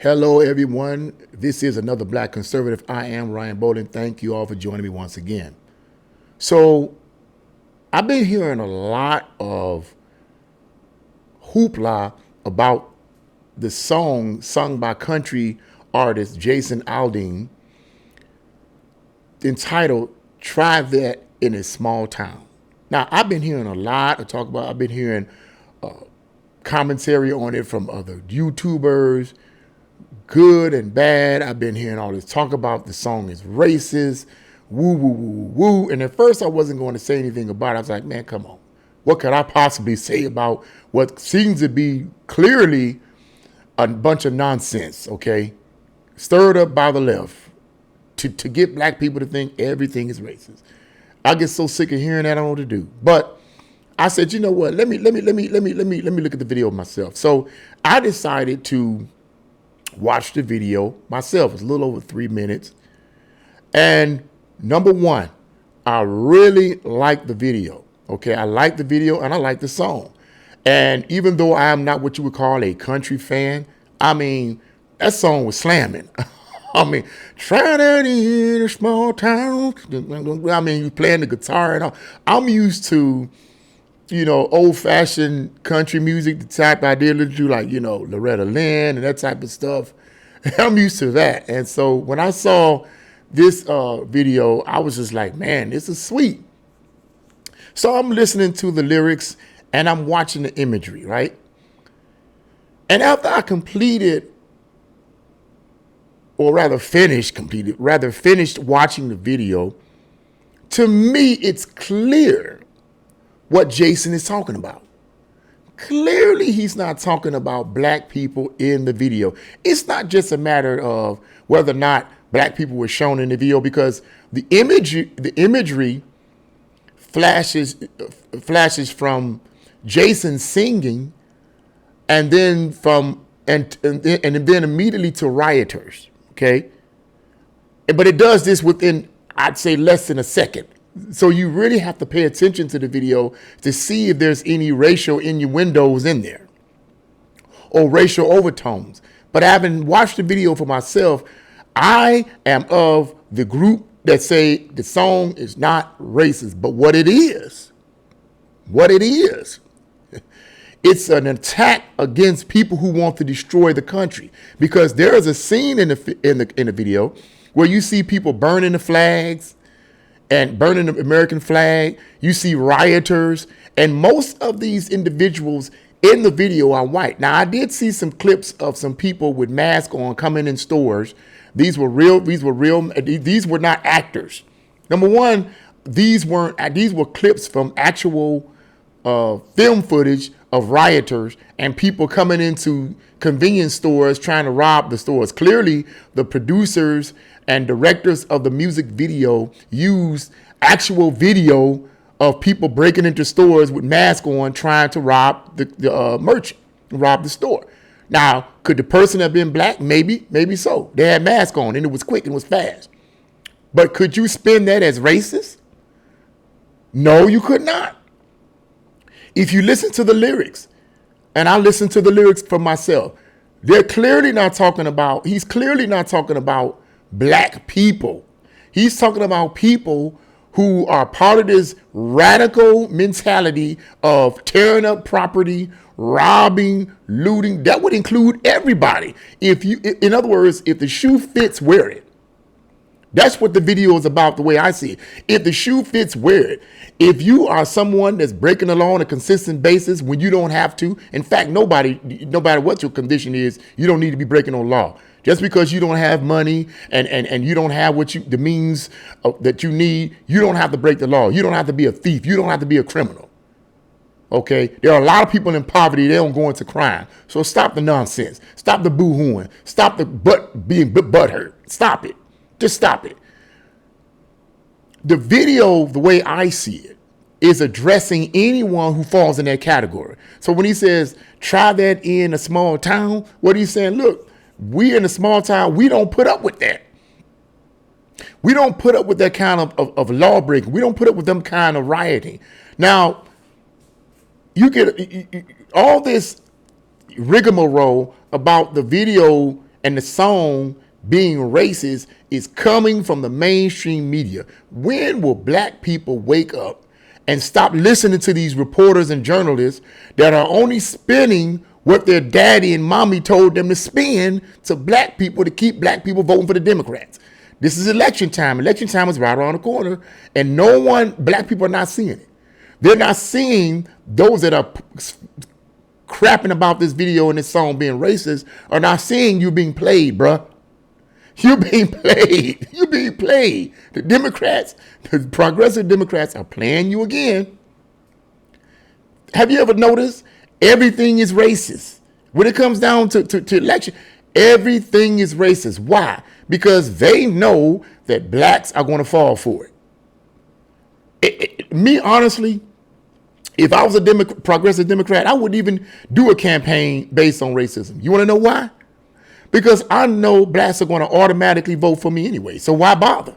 Hello, everyone. This is another Black Conservative. I am Ryan Bolden. Thank you all for joining me once again. So, I've been hearing a lot of hoopla about the song sung by country artist Jason Aldean entitled Try That in a Small Town. Now, I've been hearing a lot of talk about, I've been hearing commentary on it from other YouTubers, good and bad. I've been hearing all this talk about the song is racist, woo, woo, woo, woo. And at first I wasn't going to say anything about it. I was like, man, come on. What could I possibly say about what seems to be clearly a bunch of nonsense, okay? Stirred up by the left to get black people to think everything is racist. I get so sick of hearing that I don't know what to do. But I said, you know what? Let me look at the video myself. So I decided to watch the video myself. It's a little over 3 minutes. And number one, I really like the video. Okay, I like the video and I like the song. And even though I am not what you would call a country fan, I mean, that song was slamming. I mean, try that in a small town. I mean, you playing the guitar and all. I'm used to, old-fashioned country music, the type I did listen to, like, Loretta Lynn and that type of stuff. I'm used to that. And so when I saw this video, I was just like, man, this is sweet. So I'm listening to the lyrics and I'm watching the imagery, right? And after I finished watching the video, to me, it's clear what Jason is talking about. Clearly, he's not talking about black people in the video. It's not just a matter of whether or not black people were shown in the video, because the imagery flashes from Jason singing, and then and then immediately to rioters. Okay, but it does this within, I'd say, less than a second. So you really have to pay attention to the video to see if there's any racial innuendos in there or racial overtones. But having watched the video for myself, I am of the group that say the song is not racist. But what it is, it's an attack against people who want to destroy the country. Because there is a scene in the video where you see people burning the flags and burning the American flag. You see rioters, and most of these individuals in the video are white. Now, I did see some clips of some people with masks on coming in stores. These were not actors. Number one, these were clips from actual film footage of rioters and people coming into convenience stores trying to rob the stores. Clearly, the producers and directors of the music video used actual video of people breaking into stores with masks on trying to rob the merchant, rob the store. Now, could the person have been black? Maybe so. They had masks on and it was quick and it was fast. But could you spin that as racist? No, you could not. If you listen to the lyrics, and I listen to the lyrics for myself, he's clearly not talking about black people. He's talking about people who are part of this radical mentality of tearing up property, robbing, looting. That would include everybody. In other words, if the shoe fits, wear it. That's what the video is about, the way I see it. If the shoe fits, wear it. If you are someone that's breaking the law on a consistent basis when you don't have to, in fact, no matter what your condition is, you don't need to be breaking no law. Just because you don't have money and you don't have the means that you need, you don't have to break the law. You don't have to be a thief. You don't have to be a criminal. Okay? There are a lot of people in poverty, they don't go into crime. So stop the nonsense. Stop the boo-hooing. Stop the being butthurt. Stop it. Just stop it. The video, the way I see it, is addressing anyone who falls in that category. So when he says, try that in a small town, what he's saying, look, we in a small town, we don't put up with that. We don't put up with that kind of law breaking. We don't put up with them kind of rioting. Now, you get all this rigmarole about the video and the song being racist is coming from the mainstream media. When will black people wake up and stop listening to these reporters and journalists that are only spinning what their daddy and mommy told them to spin to black people to keep black people voting for the Democrats? This is election time. Election time is right around the corner, and black people are not seeing it. They're not seeing those that are crapping about this video and this song being racist are not seeing you being played, bruh. You're being played. You're being played. The Democrats, the progressive Democrats are playing you again. Have you ever noticed everything is racist? When it comes down to election, everything is racist. Why? Because they know that blacks are going to fall for it. Me, honestly, if I was a progressive Democrat, I wouldn't even do a campaign based on racism. You want to know why? Because I know blacks are going to automatically vote for me anyway. So why bother?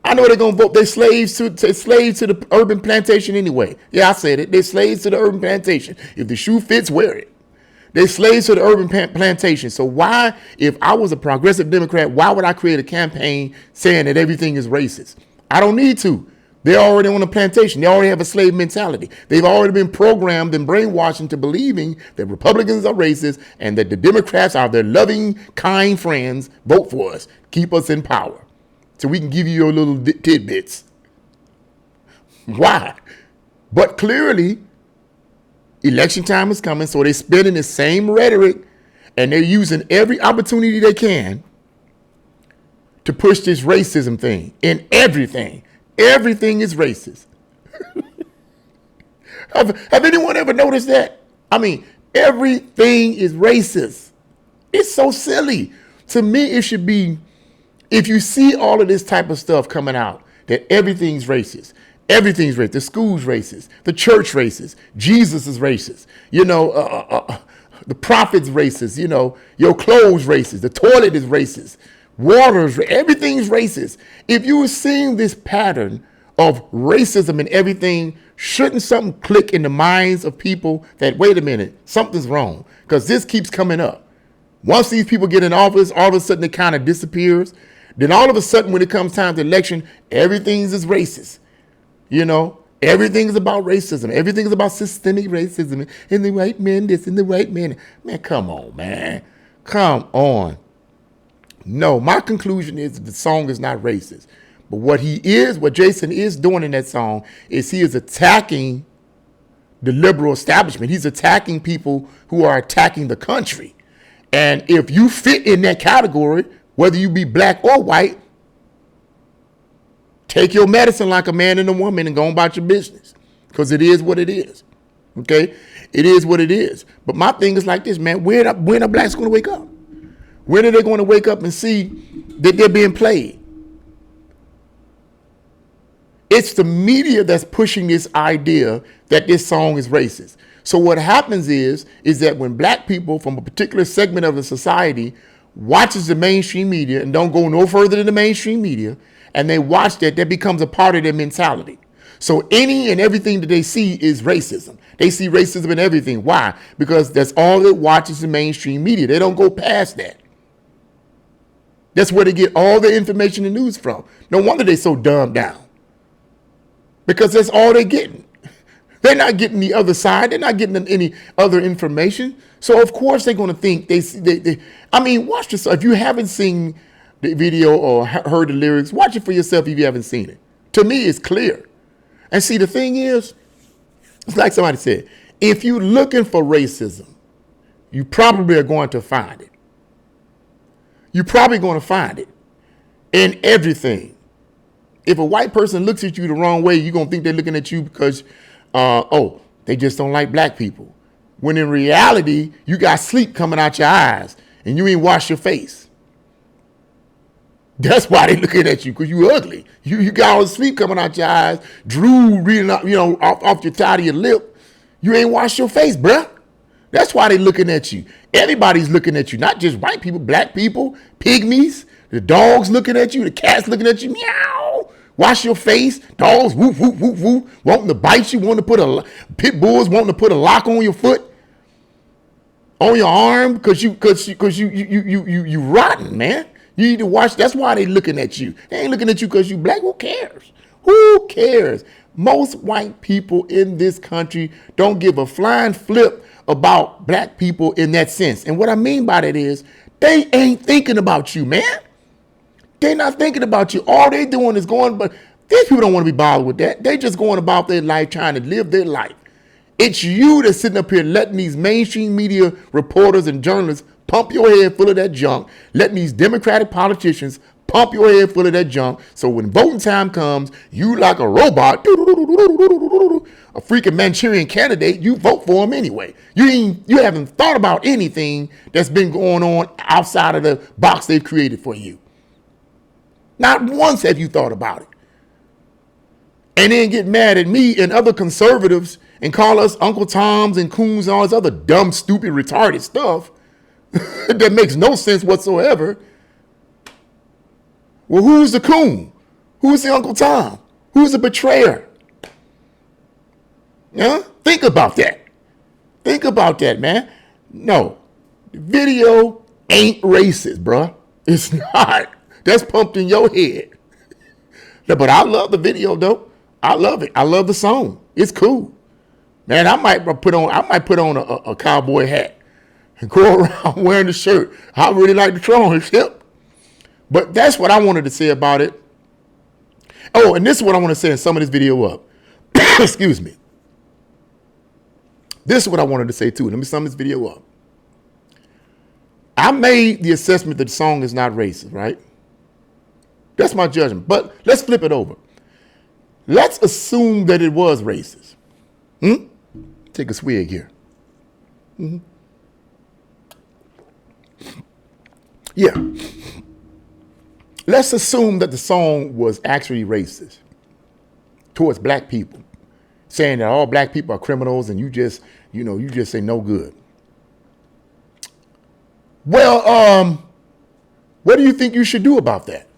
I know they're going to vote. They're slaves to the urban plantation anyway. Yeah, I said it. They're slaves to the urban plantation. If the shoe fits, wear it. They're slaves to the urban plantation. So why, if I was a progressive Democrat, why would I create a campaign saying that everything is racist? I don't need to. They're already on a plantation. They already have a slave mentality. They've already been programmed and brainwashed into believing that Republicans are racist and that the Democrats are their loving, kind friends. Vote for us. Keep us in power so we can give you your little tidbits. Why? But clearly, election time is coming, so they're spinning the same rhetoric and they're using every opportunity they can to push this racism thing in everything. Everything is racist. Have anyone ever noticed that? I mean, everything is racist. It's so silly. To me, it should be, if you see all of this type of stuff coming out, that everything's racist. Everything's racist. The school's racist. The church racist. Jesus is racist. The prophet's racist. Your clothes racist. The toilet is racist. Water's, everything's racist. If you were seeing this pattern of racism and everything, shouldn't something click in the minds of people that, wait a minute, something's wrong? Because this keeps coming up. Once these people get in office, all of a sudden it kind of disappears. Then all of a sudden when it comes time to election, everything's is racist. Everything's about racism. Everything's about systemic racism. And the white men this and the white men. Man, come on, man. Come on. No, my conclusion is that the song is not racist. But what Jason is doing in that song is he is attacking the liberal establishment. He's attacking people who are attacking the country. And if you fit in that category, whether you be black or white, take your medicine like a man and a woman and go on about your business. Because it is what it is. Okay? It is what it is. But my thing is like this, man. When are blacks going to wake up? When are they going to wake up and see that they're being played? It's the media that's pushing this idea that this song is racist. So what happens is that when black people from a particular segment of the society watches the mainstream media and don't go no further than the mainstream media, and they watch that becomes a part of their mentality. So any and everything that they see is racism. They see racism in everything. Why? Because that's all that watches the mainstream media. They don't go past that. That's where they get all the information and news from. No wonder they're so dumbed down. Because that's all they're getting. They're not getting the other side. They're not getting any other information. So of course they're going to think watch this. If you haven't seen the video or heard the lyrics, watch it for yourself if you haven't seen it. To me, it's clear. And see, the thing is, it's like somebody said, if you're looking for racism, you probably are going to find it. You're probably going to find it in everything. If a white person looks at you the wrong way, you're going to think they're looking at you because, they just don't like black people. When in reality, you got sleep coming out your eyes and you ain't washed your face. That's why they looking at you, because you ugly. You got all the sleep coming out your eyes, drool reading up, off your side of your lip. You ain't washed your face, bruh. That's why they looking at you. Everybody's looking at you, not just white people, black people, pygmies, the dogs looking at you, the cats looking at you, meow. Wash your face, dogs, woof, woof, woof, woof, wanting to bite you, pit bulls wanting to put a lock on your foot. on your arm because you rotten, man. You need to watch. That's why they looking at you. They ain't looking at you because you black. Who cares? Who cares? Most white people in this country don't give a flying flip about black people in that sense. And what I mean by that is they ain't thinking about you, man. They not thinking about you. All they doing is going, but these people don't want to be bothered with that. They just going about their life, trying to live their life. It's you that's sitting up here letting these mainstream media reporters and journalists pump your head full of that junk, letting these Democratic politicians pump your head full of that junk. So when voting time comes, you like a robot, a freaking Manchurian candidate, you vote for him anyway. You haven't thought about anything that's been going on outside of the box they've created for you. Not once have you thought about it. And then get mad at me and other conservatives and call us Uncle Toms and Coons and all this other dumb, stupid, retarded stuff that makes no sense whatsoever. Well, who's the coon? Who's the Uncle Tom? Who's the betrayer? Yeah? Think about that. Think about that, man. No, the video ain't racist, bruh. It's not. That's pumped in your head. But I love the video, though. I love it. I love the song. It's cool. Man, I might put on a cowboy hat and go around wearing the shirt. I really like the troll on his hip. But that's what I wanted to say about it. Oh, and this is what I want to say and sum this video up. Excuse me. This is what I wanted to say too. Let me sum this video up. I made the assessment that the song is not racist, right? That's my judgment. But let's flip it over. Let's assume that it was racist. Take a swig here. Yeah. Let's assume that the song was actually racist towards black people, saying that all black people are criminals and you just say no good. Well, what do you think you should do about that?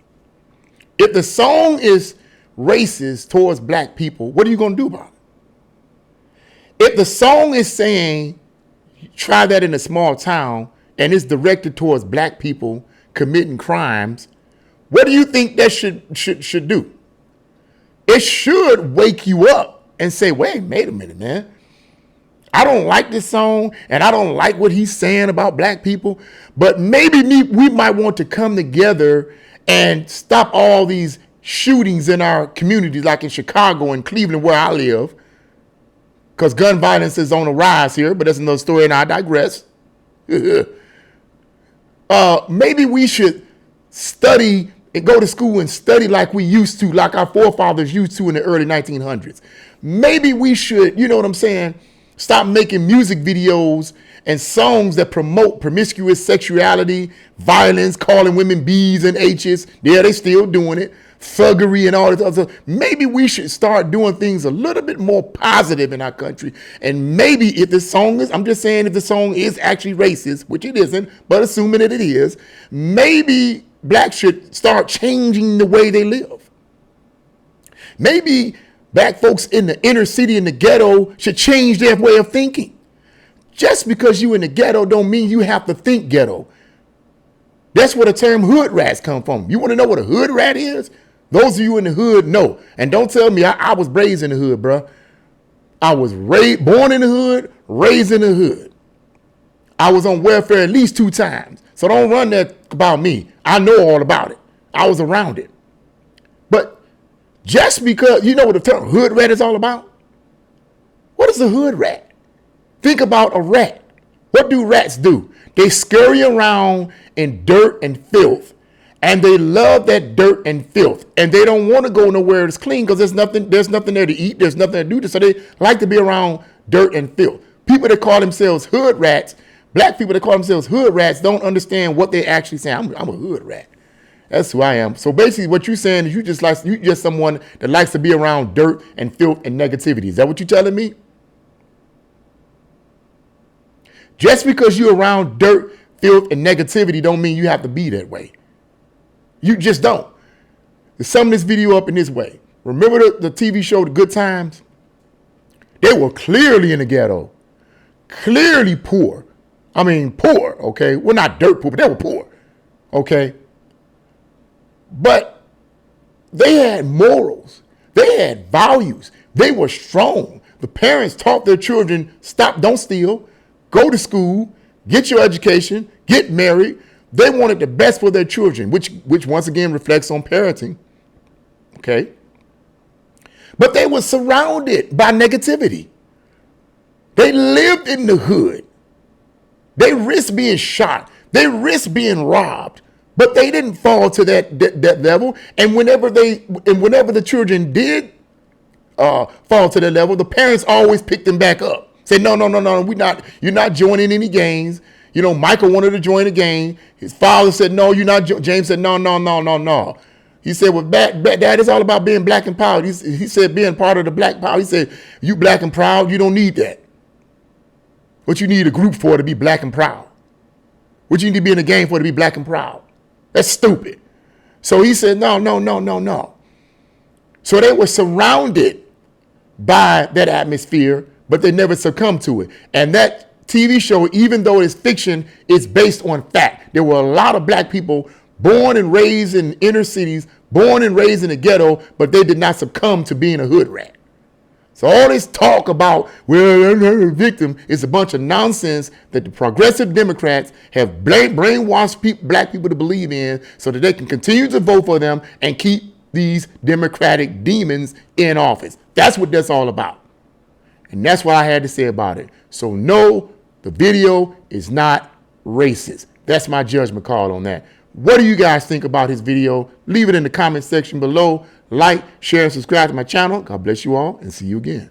If the song is racist towards black people, what are you going to do about it? If the song is saying, try that in a small town, and it's directed towards black people committing crimes, what do you think that should do? It should wake you up and say, wait a minute, man. I don't like this song, and I don't like what he's saying about black people, but maybe we might want to come together and stop all these shootings in our communities, like in Chicago and Cleveland, where I live, because gun violence is on the rise here, but that's another story, and I digress. Maybe we should study and go to school and study like we used to, like our forefathers used to in the early 1900s. Maybe we should, you know what I'm saying, stop making music videos and songs that promote promiscuous sexuality, violence, calling women B's and H's. Yeah, they still doing it. Thuggery and all this other stuff. Maybe we should start doing things a little bit more positive in our country. And maybe if the song is, I'm just saying if the song is actually racist, which it isn't, but assuming that it is, maybe blacks should start changing the way they live. Maybe black folks in the inner city, in the ghetto, should change their way of thinking. Just because you in the ghetto don't mean you have to think ghetto. That's where the term hood rats come from. You want to know what a hood rat is? Those of you in the hood know. And don't tell me I was raised in the hood, bro. I was born in the hood, raised in the hood. I was on welfare at least 2 times. So don't run that about me. I know all about it. I was around it. But just because, you know what the term hood rat is all about? What is a hood rat? Think about a rat. What do rats do? They scurry around in dirt and filth, and they love that dirt and filth, and they don't want to go nowhere that's clean because there's nothing there to eat, there's nothing to do, so they like to be around dirt and filth. People that call themselves hood rats, black people that call themselves hood rats, don't understand what they actually say. I'm a hood rat. That's who I am. So basically, what you're saying is you just someone that likes to be around dirt and filth and negativity. Is that what you're telling me? Just because you're around dirt, filth, and negativity don't mean you have to be that way. You just don't. To sum this video up in this way. Remember the TV show The Good Times? They were clearly in the ghetto, clearly poor, I mean, poor, okay? Well, not dirt poor, but they were poor, okay? But they had morals. They had values. They were strong. The parents taught their children, stop, don't steal, go to school, get your education, get married. They wanted the best for their children, which once again reflects on parenting, okay? But they were surrounded by negativity. They lived in the hood. They risked being shot. They risked being robbed. But they didn't fall to that level. And whenever the children did fall to that level, the parents always picked them back up. Say, no, you're not joining any gangs. You know, Michael wanted to join a gang. His father said, no, you're not. James said, no. He said, well, Dad, it's all about being black and proud. He said, being part of the black power. He said, you black and proud, you don't need that. What you need a group for to be black and proud. What you need to be in a gang for to be black and proud. That's stupid. So he said, no. So they were surrounded by that atmosphere, but they never succumbed to it. And that TV show, even though it's fiction, is based on fact. There were a lot of black people born and raised in inner cities, born and raised in the ghetto, but they did not succumb to being a hood rat. So all this talk about, well, I'm not a victim, is a bunch of nonsense that the progressive Democrats have brainwashed black people to believe in so that they can continue to vote for them and keep these Democratic demons in office. That's what that's all about. And that's what I had to say about it. So no, the video is not racist. That's my judgment call on that. What do you guys think about his video? Leave it in the comment section below. Like, share, and subscribe to my channel. God bless you all, and see you again.